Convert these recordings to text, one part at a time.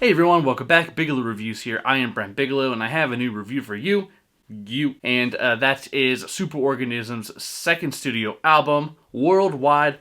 Hey everyone, welcome back. Bigelow Reviews here. I am Brent Bigelow, and I have a new review for you. And that is Superorganism's second studio album, Worldwide.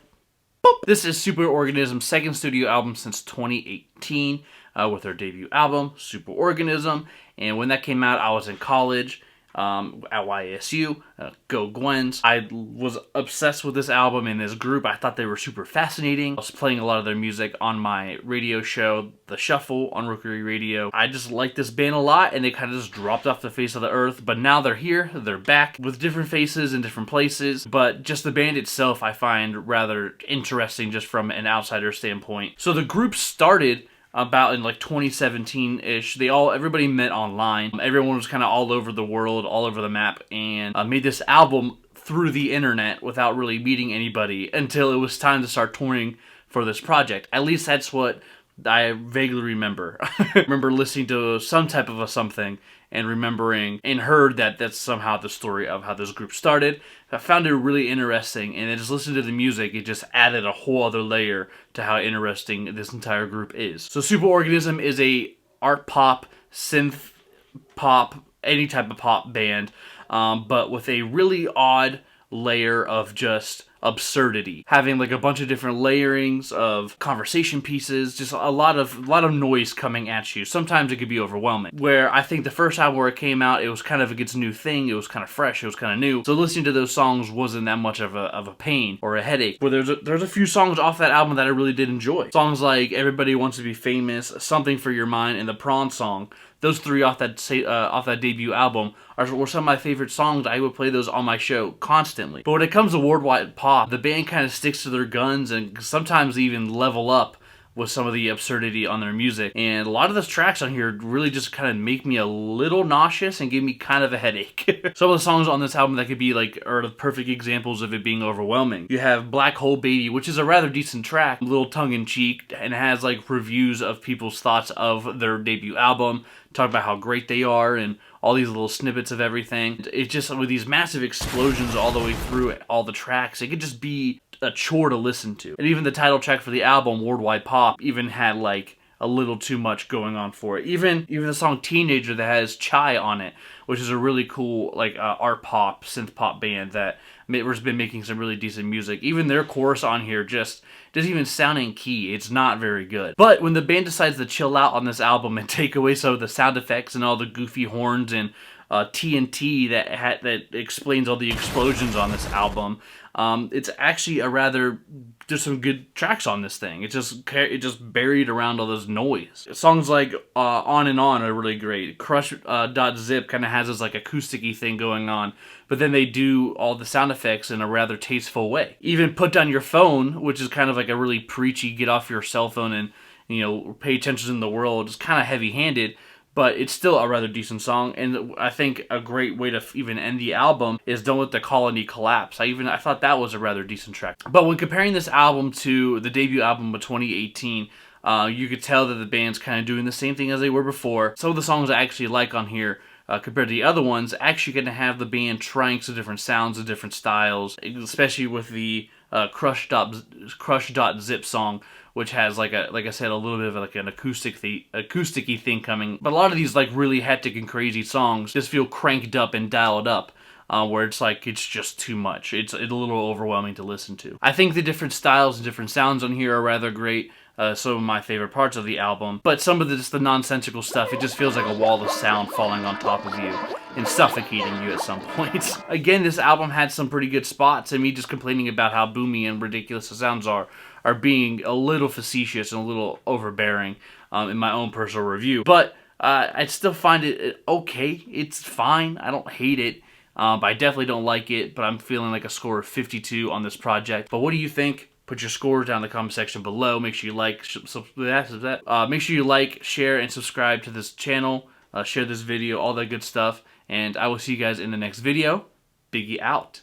Boop. This is Superorganism's second studio album since 2018, with their debut album, Superorganism. And when that came out, I was in college. At YSU, Go Gwens. I was obsessed with this album and this group. I thought they were super fascinating. I was playing a lot of their music on my radio show, The Shuffle, on Rookery Radio. I just liked this band a lot, and they kind of just dropped off the face of the earth. But now they're here, they're back with different faces in different places. But just the band itself, I find rather interesting just from an outsider standpoint. So the group started about in like 2017-ish. Everybody met online. Everyone was kind of all over the world, all over the map, and made this album through the internet without really meeting anybody until it was time to start touring for this project. At least that's what I vaguely remember. I remember listening to some type of a something and remembering and heard that that's somehow the story of how this group started. I found it really interesting, and then just listening to the music, it just added a whole other layer to how interesting this entire group is. So Superorganism is a art pop, synth pop, any type of pop band, but with a really odd layer of just absurdity, having like a bunch of different layerings of conversation pieces, just a lot of noise coming at you. Sometimes it could be overwhelming. Where I think the first album where it came out, it was kind of its new thing. It was kind of fresh. It was kind of new. So listening to those songs wasn't that much of a pain or a headache. Where there's a few songs off that album that I really did enjoy. Songs like Everybody Wants to Be Famous, Something for Your Mind, and the Prawn Song. Those three off that debut album were some of my favorite songs. I would play those on my show constantly. But when it comes to worldwide pop, the band kind of sticks to their guns and sometimes even level up with some of the absurdity on their music. And a lot of those tracks on here really just kind of make me a little nauseous and give me kind of a headache. Some of the songs on this album that could be are the perfect examples of it being overwhelming. You have Black Hole Baby, which is a rather decent track, a little tongue-in-cheek, and has reviews of people's thoughts of their debut album, talk about how great they are and all these little snippets of everything. It's just with these massive explosions all the way through all the tracks, it could just be a chore to listen to. And even the title track for the album, Worldwide Pop, even had a little too much going on for it. Even the song Teenager that has Chai on it, which is a really cool art pop, synth pop band that has been making some really decent music. Even their chorus on here just doesn't even sound in key. It's not very good. But when the band decides to chill out on this album and take away some of the sound effects and all the goofy horns and TNT that explains all the explosions on this album, it's actually there's some good tracks on this thing. It just buried around all this noise. Songs like On and On are really great. Crush.zip kind of has this acoustic-y thing going on, but then they do all the sound effects in a rather tasteful way. Even Put Down Your Phone, which is kind of a really preachy, get off your cell phone and pay attention in the world, is kind of heavy-handed, but it's still a rather decent song. And I think a great way to even end the album is Don't Let the Colony Collapse. I thought that was a rather decent track. But when comparing this album to the debut album of 2018, you could tell that the band's kind of doing the same thing as they were before. Some of the songs I actually like on here, compared to the other ones, actually going to have the band trying some different sounds and different styles, especially with the Crush.zip song, which has like I said, a little bit of an acoustic-y thing coming. But a lot of these really hectic and crazy songs just feel cranked up and dialed up, where it's just too much. It's a little overwhelming to listen to. I think the different styles and different sounds on here are rather great. Some of my favorite parts of the album, but some of the nonsensical stuff, it just feels like a wall of sound falling on top of you and suffocating you at some point. Again, this album had some pretty good spots, and me just complaining about how boomy and ridiculous the sounds are being a little facetious and a little overbearing in my own personal review. But I still find it okay. It's fine. I don't hate it. But I definitely don't like it, but I'm feeling like a score of 52 on this project. But what do you think? Put your scores down in the comment section below. Make sure you make sure you like, share, and subscribe to this channel. Share this video, all that good stuff. And I will see you guys in the next video. Biggie out.